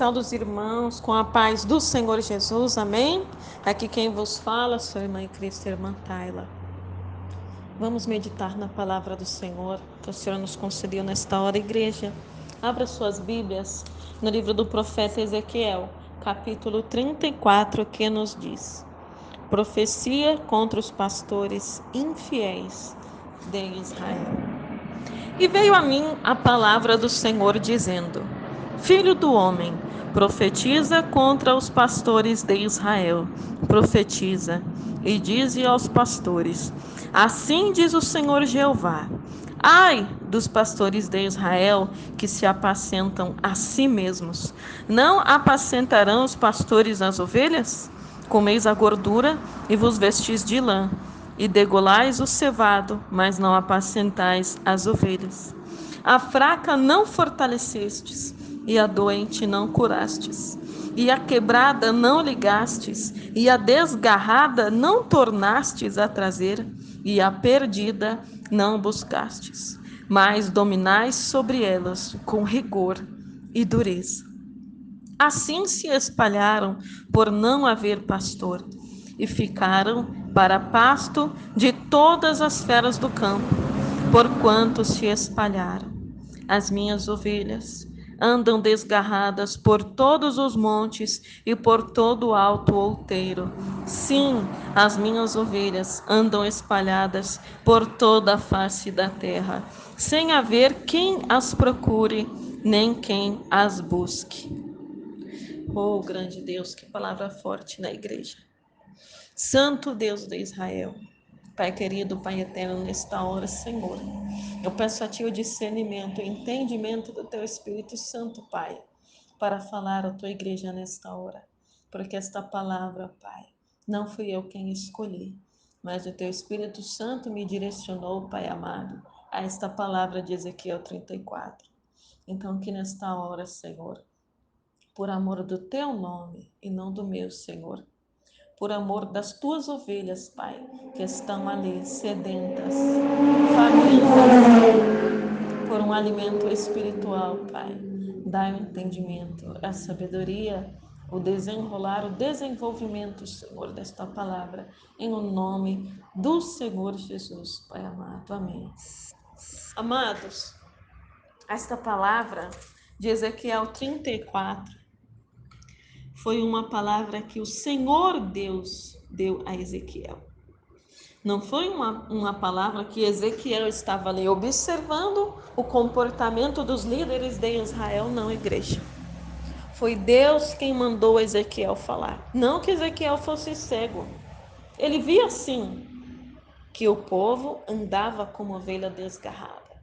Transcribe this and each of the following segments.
Saudos irmãos, com a paz do Senhor Jesus, amém? Aqui quem vos fala, sua irmã em Cristo, irmã Tayla. Vamos meditar na palavra do Senhor, que o Senhor nos concedeu nesta hora, igreja. Abra suas Bíblias no livro do profeta Ezequiel, capítulo 34, que nos diz: profecia contra os pastores infiéis de Israel. E veio a mim a palavra do Senhor dizendo: Filho do homem, profetiza contra os pastores de Israel. Profetiza e dize aos pastores: assim diz o Senhor Jeová: ai dos pastores de Israel que se apacentam a si mesmos. Não apacentarão os pastores as ovelhas? Comeis a gordura e vos vestis de lã, e degolais o cevado, mas não apacentais as ovelhas. A fraca não fortalecestes, e a doente não curastes, e a quebrada não ligastes, e a desgarrada não tornastes a trazer, e a perdida não buscastes, mas dominais sobre elas com rigor e dureza. Assim se espalharam por não haver pastor, e ficaram para pasto de todas as feras do campo, porquanto se espalharam. As minhas ovelhas andam desgarradas por todos os montes e por todo o alto outeiro. Sim, as minhas ovelhas andam espalhadas por toda a face da terra, sem haver quem as procure, nem quem as busque. Oh, grande Deus, que palavra forte na igreja. Santo Deus de Israel, Pai querido, Pai eterno, nesta hora, Senhor, eu peço a Ti o discernimento, o entendimento do Teu Espírito Santo, Pai, para falar à Tua igreja nesta hora, porque esta palavra, Pai, não fui eu quem escolhi, mas o Teu Espírito Santo me direcionou, Pai amado, a esta palavra de Ezequiel 34. Então, que nesta hora, Senhor, por amor do Teu nome e não do meu, Senhor, por amor das Tuas ovelhas, Pai, que estão ali sedentas, famintas, por um alimento espiritual, Pai. Dai o entendimento, a sabedoria, o desenrolar, o desenvolvimento, Senhor, desta palavra, em o nome do Senhor Jesus, Pai amado. Amém. Amados, esta palavra de Ezequiel 34 foi uma palavra que o Senhor Deus deu a Ezequiel. Não foi uma palavra que Ezequiel estava ali observando o comportamento dos líderes de Israel, não, igreja. Foi Deus quem mandou Ezequiel falar. Não que Ezequiel fosse cego. Ele via sim que o povo andava como ovelha desgarrada.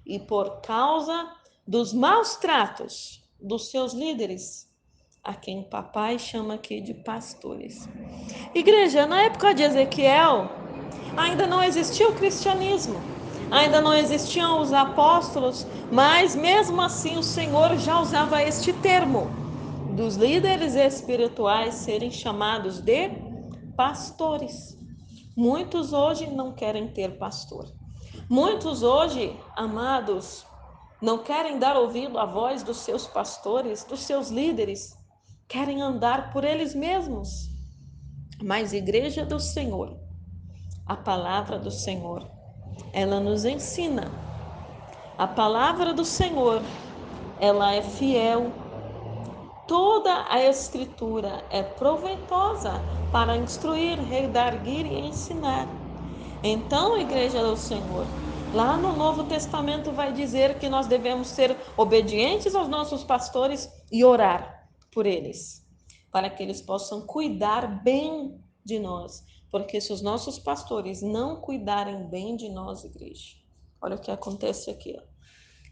E por causa dos maus tratos dos seus líderes, a quem papai chama aqui de pastores. Igreja, na época de Ezequiel, ainda não existia o cristianismo, ainda não existiam os apóstolos, mas mesmo assim o Senhor já usava este termo, dos líderes espirituais serem chamados de pastores. Muitos hoje não querem ter pastor. Muitos hoje, amados, não querem dar ouvido à voz dos seus pastores, dos seus líderes, querem andar por eles mesmos. Mas igreja do Senhor, a palavra do Senhor, ela nos ensina. A palavra do Senhor, ela é fiel. Toda a escritura é proveitosa para instruir, redarguir e ensinar. Então, igreja do Senhor, lá no Novo Testamento vai dizer que nós devemos ser obedientes aos nossos pastores e orar por eles, para que eles possam cuidar bem de nós, porque se os nossos pastores não cuidarem bem de nós, igreja, olha o que acontece aqui, ó.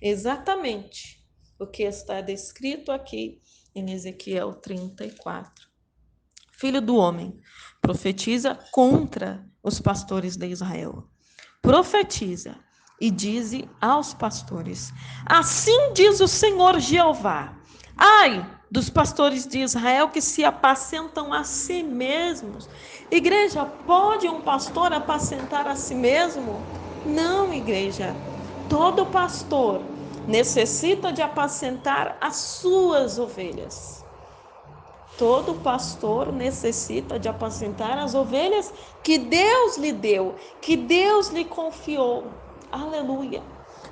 Exatamente o que está descrito aqui em Ezequiel 34. Filho do homem, profetiza contra os pastores de Israel. Profetiza e dize aos pastores: assim diz o Senhor Jeová: ai dos pastores de Israel que se apacentam a si mesmos. Igreja, pode um pastor apacentar a si mesmo? Não, igreja. Todo pastor necessita de apacentar as suas ovelhas. Todo pastor necessita de apacentar as ovelhas que Deus lhe deu, que Deus lhe confiou. Aleluia.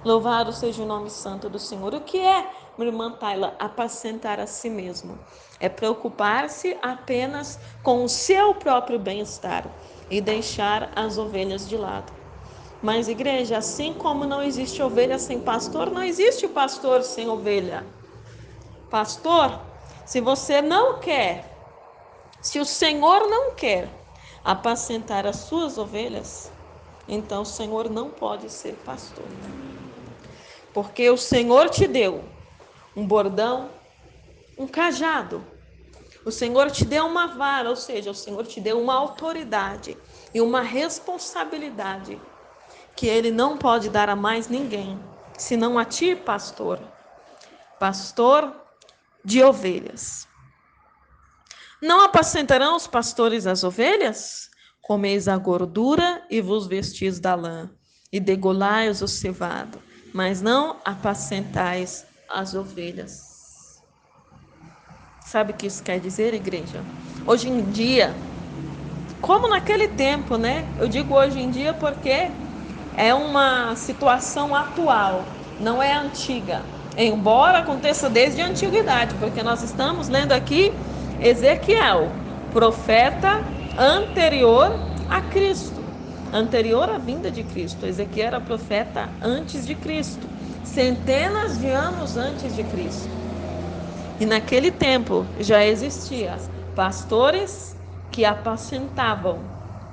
Louvado seja o nome santo do Senhor. O que é, minha irmã Tayla, apacentar a si mesmo? É preocupar-se apenas com o seu próprio bem-estar e deixar as ovelhas de lado. Mas, igreja, assim como não existe ovelha sem pastor, não existe pastor sem ovelha. Pastor, se você não quer, se o Senhor não quer apacentar as suas ovelhas, então o Senhor não pode ser pastor. Porque o Senhor te deu um bordão, um cajado. O Senhor te deu uma vara, ou seja, o Senhor te deu uma autoridade e uma responsabilidade que Ele não pode dar a mais ninguém, senão a ti, pastor. Pastor de ovelhas. Não apacentarão os pastores as ovelhas? Comeis a gordura e vos vestis da lã, e degolais o cevado, mas não apacentais as ovelhas. Sabe o que isso quer dizer, igreja? Hoje em dia, como naquele tempo, né? Eu digo hoje em dia porque é uma situação atual, não é antiga. Embora aconteça desde a antiguidade, porque nós estamos lendo aqui Ezequiel, profeta anterior a Cristo, anterior à vinda de Cristo. Ezequiel era profeta antes de Cristo, centenas de anos antes de Cristo. E naquele tempo já existia pastores que apacentavam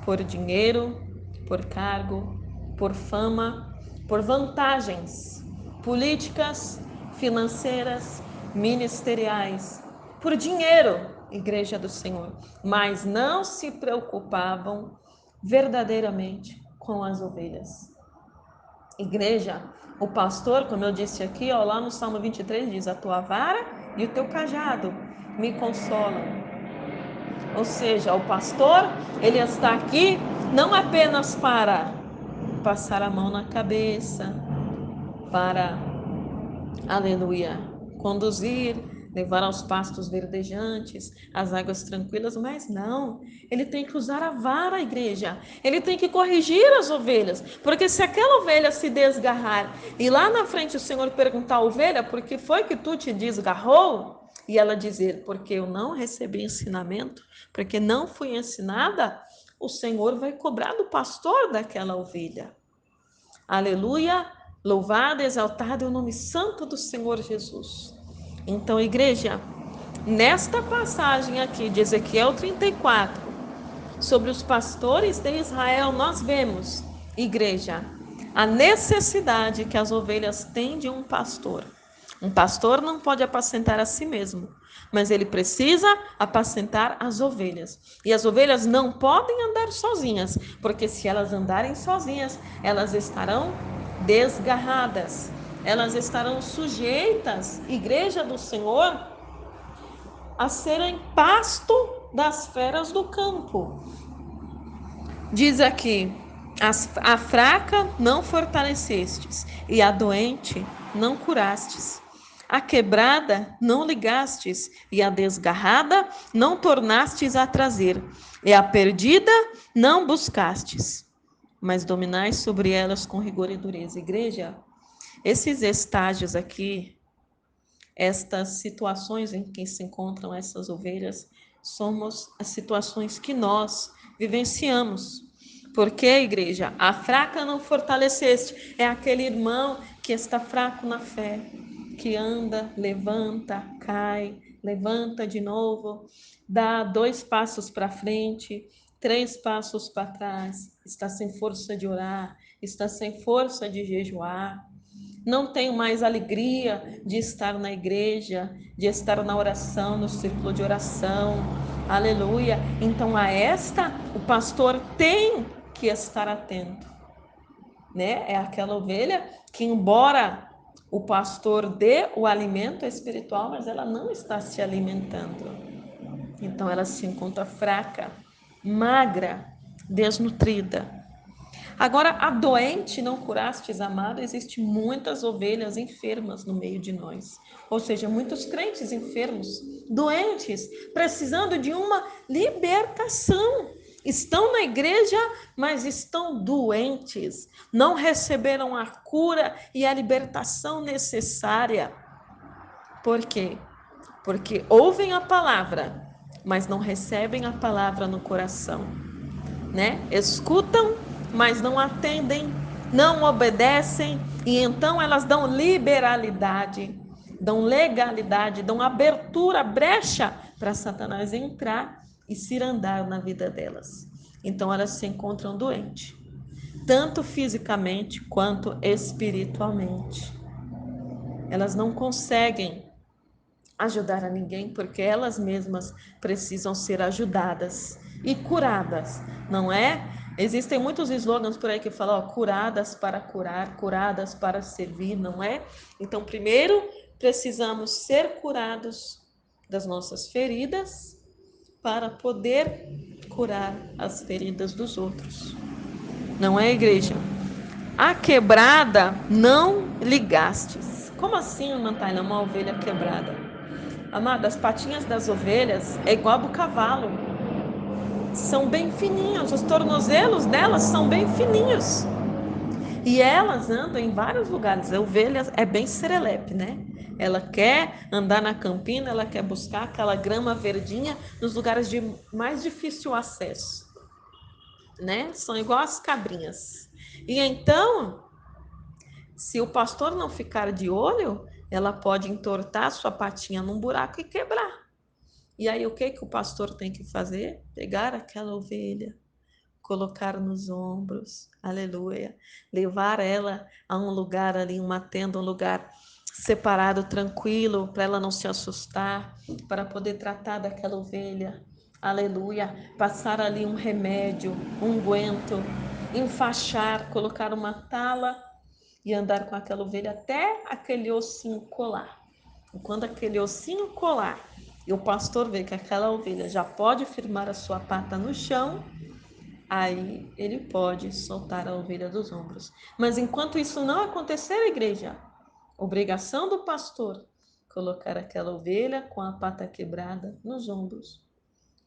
por dinheiro, por cargo, por fama, por vantagens políticas, financeiras, ministeriais, por dinheiro, igreja do Senhor, mas não se preocupavam verdadeiramente com as ovelhas. Igreja, o pastor, como eu disse aqui, ó, lá no Salmo 23 diz: a tua vara e o teu cajado me consolam. Ou seja, o pastor, ele está aqui não apenas para passar a mão na cabeça, para, aleluia, conduzir, levar aos pastos verdejantes, às águas tranquilas, mas não, ele tem que usar a vara, igreja, ele tem que corrigir as ovelhas, porque se aquela ovelha se desgarrar e lá na frente o Senhor perguntar à ovelha, por que foi que tu te desgarrou? E ela dizer, porque eu não recebi ensinamento, porque não fui ensinada, o Senhor vai cobrar do pastor daquela ovelha. Aleluia, louvado, exaltado é o nome santo do Senhor Jesus. Então, igreja, nesta passagem aqui de Ezequiel 34, sobre os pastores de Israel, nós vemos, igreja, a necessidade que as ovelhas têm de um pastor. Um pastor não pode apacentar a si mesmo, mas ele precisa apacentar as ovelhas. E as ovelhas não podem andar sozinhas, porque se elas andarem sozinhas, elas estarão desgarradas, elas estarão sujeitas, igreja do Senhor, a serem pasto das feras do campo. Diz aqui: a fraca não fortalecestes, e a doente não curastes. A quebrada não ligastes, e a desgarrada não tornastes a trazer. E a perdida não buscastes, mas dominais sobre elas com rigor e dureza. Igreja, esses estágios aqui, estas situações em que se encontram essas ovelhas, somos as situações que nós vivenciamos. Porque, igreja, a fraca não fortaleceste, é aquele irmão que está fraco na fé, que anda, levanta, cai, levanta de novo, dá 2 passos para frente, 3 passos para trás, está sem força de orar, está sem força de jejuar, não tenho mais alegria de estar na igreja, de estar na oração, no círculo de oração. Aleluia. Então a esta o pastor tem que estar atento, né? É aquela ovelha que, embora o pastor dê o alimento espiritual, mas ela não está se alimentando. Então ela se encontra fraca, magra, desnutrida. Agora, a doente não curastes, amado, existe muitas ovelhas enfermas no meio de nós. Ou seja, muitos crentes enfermos, doentes, precisando de uma libertação. Estão na igreja, mas estão doentes. Não receberam a cura e a libertação necessária. Por quê? Porque ouvem a palavra, mas não recebem a palavra no coração, né? Escutam, mas não atendem, não obedecem, e então elas dão liberalidade, dão legalidade, dão abertura, brecha para Satanás entrar e se andar na vida delas. Então elas se encontram doentes, tanto fisicamente quanto espiritualmente. Elas não conseguem ajudar a ninguém porque elas mesmas precisam ser ajudadas e curadas, não é? Existem muitos slogans por aí que falam, ó, curadas para curar, curadas para servir, não é? Então, primeiro, precisamos ser curados das nossas feridas para poder curar as feridas dos outros. Não é, igreja? A quebrada não ligastes. Como assim, Natália, uma ovelha quebrada? Amada, as patinhas das ovelhas é igual do cavalo. São bem fininhos, os tornozelos delas são bem fininhos. E elas andam em vários lugares. A ovelha é bem serelepe, né? Ela quer andar na campina, ela quer buscar aquela grama verdinha nos lugares de mais difícil acesso, né? São igual as cabrinhas. E então, se o pastor não ficar de olho, ela pode entortar sua patinha num buraco e quebrar. E aí o que que o pastor tem que fazer? Pegar aquela ovelha, colocar nos ombros, aleluia, levar ela a um lugar ali, uma tenda, um lugar separado, tranquilo, para ela não se assustar, para poder tratar daquela ovelha, aleluia, passar ali um remédio, um unguento, enfaixar, colocar uma tala e andar com aquela ovelha até aquele ossinho colar. E quando aquele ossinho colar e o pastor vê que aquela ovelha já pode firmar a sua pata no chão, aí ele pode soltar a ovelha dos ombros. Mas enquanto isso não acontecer, igreja, obrigação do pastor colocar aquela ovelha com a pata quebrada nos ombros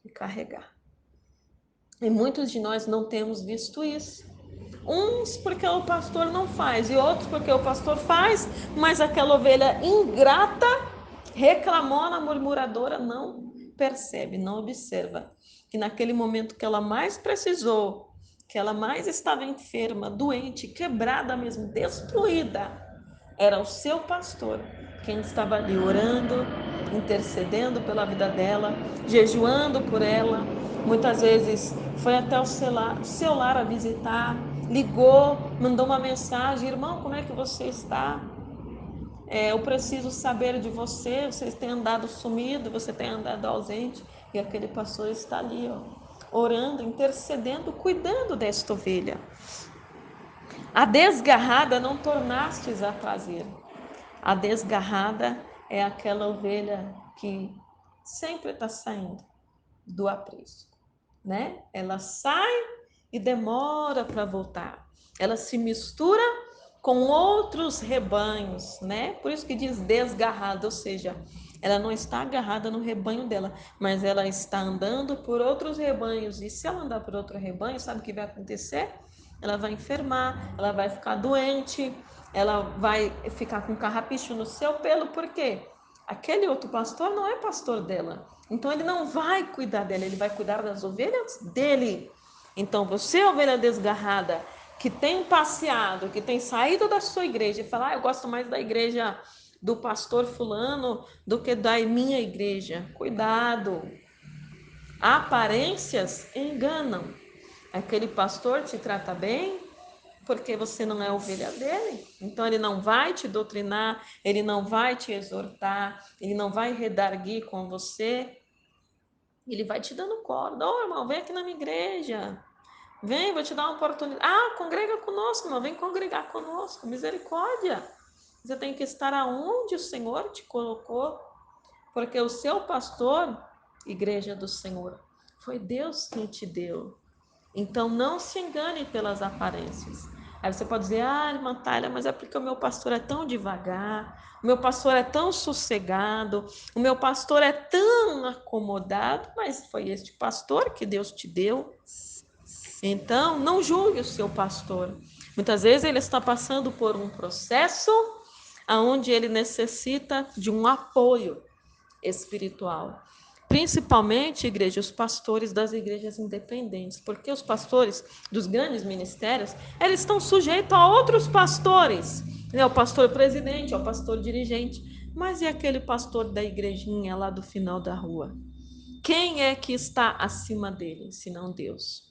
e carregar. E muitos de nós não temos visto isso. Uns porque o pastor não faz, e outros porque o pastor faz, mas aquela ovelha ingrata, reclamona, murmuradora, não percebe, não observa que naquele momento que ela mais precisou, que ela mais estava enferma, doente, quebrada mesmo, destruída, era o seu pastor quem estava ali orando, intercedendo pela vida dela, jejuando por ela. Muitas vezes foi até o seu lar a visitar, ligou, mandou uma mensagem: irmão, como é que você está? Eu preciso saber de você, você tem andado sumido, você tem andado ausente. E aquele pastor está ali, ó, orando, intercedendo, cuidando desta ovelha. A desgarrada não tornastes a trazer. A desgarrada é aquela ovelha que sempre está saindo do aprisco, né? Ela sai e demora para voltar. Ela se mistura com outros rebanhos, né? Por isso que diz desgarrada, ou seja, ela não está agarrada no rebanho dela, mas ela está andando por outros rebanhos. E se ela andar por outro rebanho, sabe o que vai acontecer? Ela vai enfermar, ela vai ficar doente, ela vai ficar com carrapicho no seu pelo, por quê? Aquele outro pastor não é pastor dela. Então ele não vai cuidar dela, ele vai cuidar das ovelhas dele. Então você, ovelha desgarrada, que tem passeado, que tem saído da sua igreja e fala, eu gosto mais da igreja do pastor fulano do que da minha igreja. Cuidado. Aparências enganam. Aquele pastor te trata bem porque você não é ovelha dele. Então ele não vai te doutrinar, ele não vai te exortar, ele não vai redarguir com você. Ele vai te dando corda. Ô, irmão, vem aqui na minha igreja. Vem, vou te dar uma oportunidade. Ah, congrega conosco, irmão. Vem congregar conosco. Misericórdia. Você tem que estar aonde o Senhor te colocou. Porque o seu pastor, igreja do Senhor, foi Deus quem te deu. Então, não se engane pelas aparências. Aí você pode dizer, irmã Thalia, mas é porque o meu pastor é tão devagar, o meu pastor é tão sossegado, o meu pastor é tão acomodado, mas foi este pastor que Deus te deu. Então, não julgue o seu pastor. Muitas vezes ele está passando por um processo onde ele necessita de um apoio espiritual. Principalmente, igreja, os pastores das igrejas independentes, porque os pastores dos grandes ministérios, eles estão sujeitos a outros pastores, né? O pastor presidente, o pastor dirigente, mas e aquele pastor da igrejinha lá do final da rua? Quem é que está acima dele, senão Deus?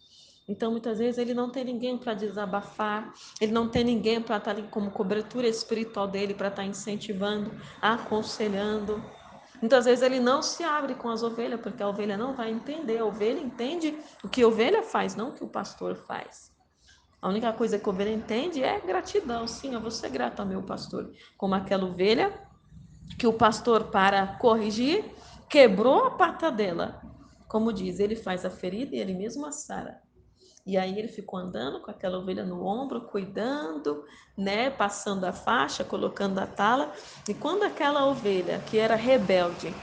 Então, muitas vezes, ele não tem ninguém para desabafar, ele não tem ninguém para estar ali como cobertura espiritual dele, para estar incentivando, aconselhando. Muitas vezes ele não se abre com as ovelhas, porque a ovelha não vai entender. A ovelha entende o que a ovelha faz, não o que o pastor faz. A única coisa que a ovelha entende é gratidão. Sim, eu vou ser grata ao meu pastor. Como aquela ovelha que o pastor, para corrigir, quebrou a pata dela. Como diz, ele faz a ferida e ele mesmo a sara. E aí ele ficou andando com aquela ovelha no ombro, cuidando, né, passando a faixa, colocando a tala. E quando aquela ovelha, que era rebelde,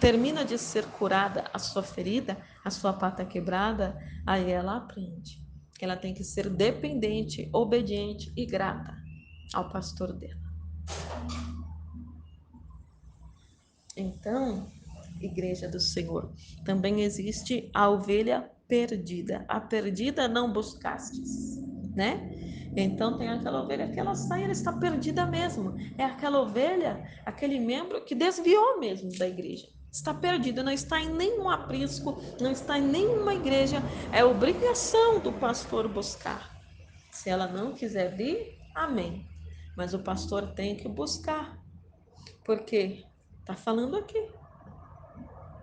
termina de ser curada a sua ferida, a sua pata quebrada, aí ela aprende que ela tem que ser dependente, obediente e grata ao pastor dela. Então, igreja do Senhor, também existe a ovelha perdida. A perdida não buscastes, né? Então tem aquela ovelha que ela sai, ela está perdida mesmo. É aquela ovelha, aquele membro que desviou mesmo da igreja. Está perdido, não está em nenhum aprisco, não está em nenhuma igreja. É obrigação do pastor buscar. Se ela não quiser vir, amém. Mas o pastor tem que buscar. Porque está falando aqui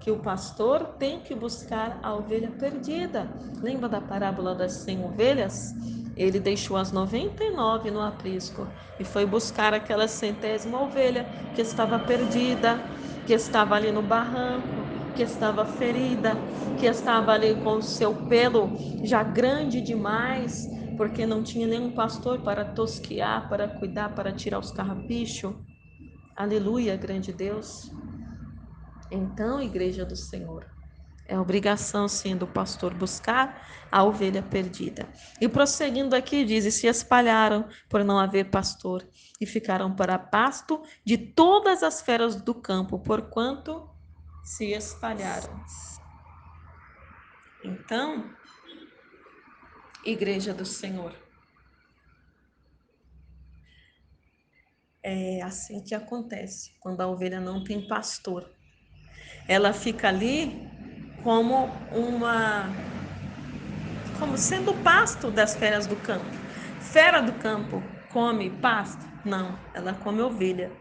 que o pastor tem que buscar a ovelha perdida. Lembra da parábola das 100 ovelhas? Ele deixou as 99 no aprisco e foi buscar aquela centésima ovelha que estava perdida, que estava ali no barranco, que estava ferida, que estava ali com o seu pelo já grande demais, porque não tinha nenhum pastor para tosquiar, para cuidar, para tirar os carrapichos. Aleluia, grande Deus. Então, igreja do Senhor, é obrigação, sim, do pastor buscar a ovelha perdida. E prosseguindo aqui, diz: e se espalharam por não haver pastor, e ficaram para pasto de todas as feras do campo, porquanto se espalharam. Então, igreja do Senhor, é assim que acontece quando a ovelha não tem pastor. Ela fica ali como como sendo pasto das feras do campo. Fera do campo come pasto? Não, ela come ovelha.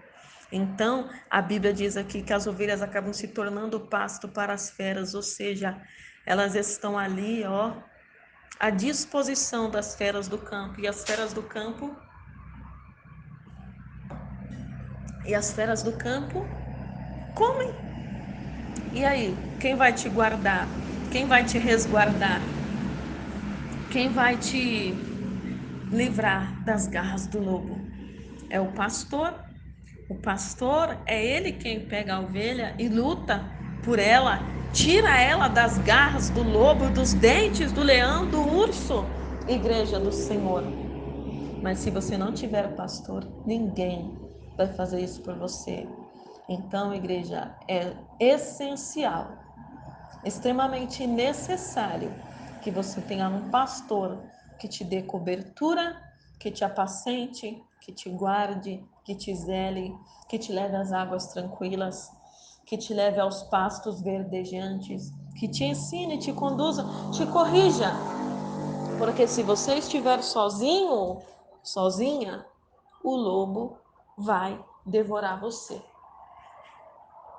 Então, a Bíblia diz aqui que as ovelhas acabam se tornando pasto para as feras, ou seja, elas estão ali, ó, à disposição das feras do campo. E as feras do campo comem. E aí, quem vai te guardar? Quem vai te resguardar? Quem vai te livrar das garras do lobo? É o pastor. O pastor é ele quem pega a ovelha e luta por ela, tira ela das garras do lobo, dos dentes do leão, do urso. Igreja do Senhor. Mas se você não tiver pastor, ninguém vai fazer isso por você. Então, igreja, é essencial, extremamente necessário que você tenha um pastor que te dê cobertura, que te apacente, que te guarde, que te zele, que te leve às águas tranquilas, que te leve aos pastos verdejantes, que te ensine, te conduza, te corrija. Porque se você estiver sozinho, sozinha, o lobo vai devorar você.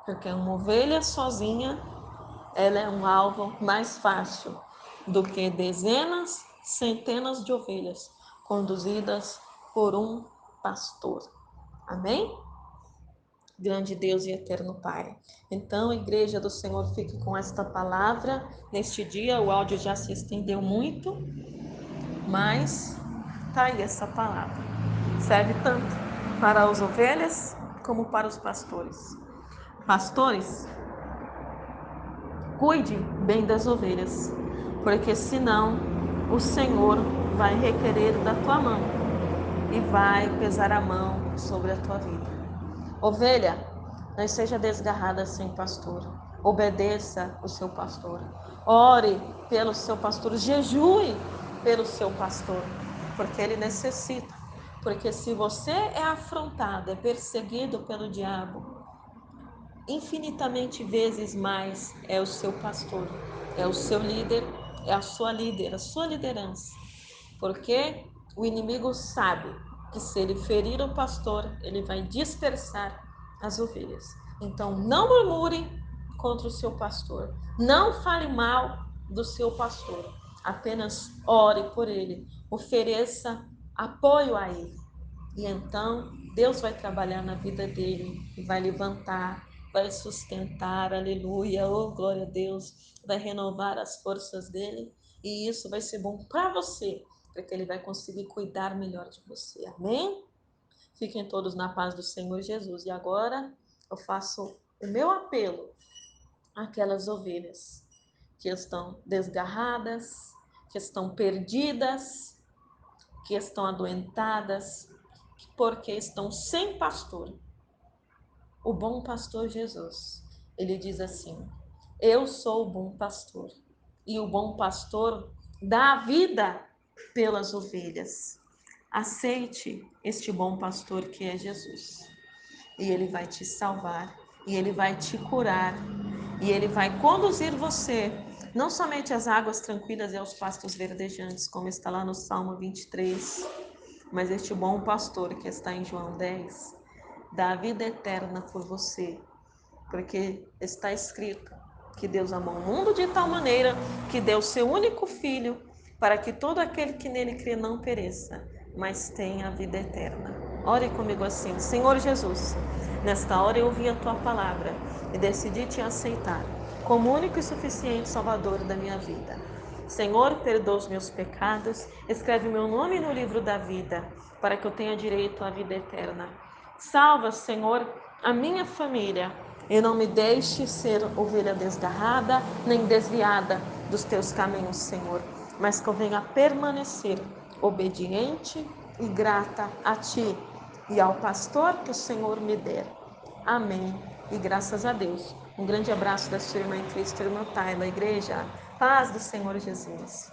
Porque uma ovelha sozinha, ela é um alvo mais fácil do que dezenas, centenas de ovelhas conduzidas por um pastor. Amém? grande Deus e eterno Pai. Então, Igreja do Senhor, fique com esta palavra neste dia. O áudio já se estendeu muito, mas tá aí essa palavra. Serve tanto para as ovelhas como para os pastores. Pastores, cuide bem das ovelhas, porque senão o Senhor vai requerer da tua mão e vai pesar a mão sobre a tua vida. Ovelha, não seja desgarrada sem pastor. Obedeça o seu pastor. Ore pelo seu pastor. Jejue pelo seu pastor, porque ele necessita. Porque se você é afrontado, é perseguido pelo diabo, infinitamente vezes mais é o seu pastor, é o seu líder, é a sua líder, a sua liderança. Porque o inimigo sabe que se ele ferir o pastor, ele vai dispersar as ovelhas. Então não murmure contra o seu pastor, não fale mal do seu pastor, apenas ore por ele, ofereça apoio a ele. E então Deus vai trabalhar na vida dele e vai levantar, vai sustentar, aleluia, oh glória a Deus, vai renovar as forças dele e isso vai ser bom para você, porque ele vai conseguir cuidar melhor de você, amém? Fiquem todos na paz do Senhor Jesus. E agora eu faço o meu apelo àquelas ovelhas que estão desgarradas, que estão perdidas, que estão adoentadas, porque estão sem pastor. O bom pastor Jesus, ele diz assim: eu sou o bom pastor, e o bom pastor dá a vida pelas ovelhas. Aceite este bom pastor que é Jesus, e ele vai te salvar, e ele vai te curar, e ele vai conduzir você não somente às águas tranquilas e aos pastos verdejantes, como está lá no Salmo 23, mas este bom pastor que está em João 10 dá a vida eterna por você, porque está escrito que Deus amou o mundo de tal maneira que deu seu único filho para que todo aquele que nele crê não pereça, mas tenha a vida eterna. Ore comigo assim: Senhor Jesus, nesta hora eu ouvi a tua palavra e decidi te aceitar como único e suficiente Salvador da minha vida. Senhor, perdoa os meus pecados, escreve meu nome no livro da vida, para que eu tenha direito à vida eterna. Salva, Senhor, a minha família, e não me deixe ser ovelha desgarrada, nem desviada dos teus caminhos, Senhor, mas que eu venha permanecer obediente e grata a ti e ao pastor que o Senhor me der. Amém. E graças a Deus. Um grande abraço da sua irmã em Cristo, irmã Tayla, igreja. Paz do Senhor Jesus.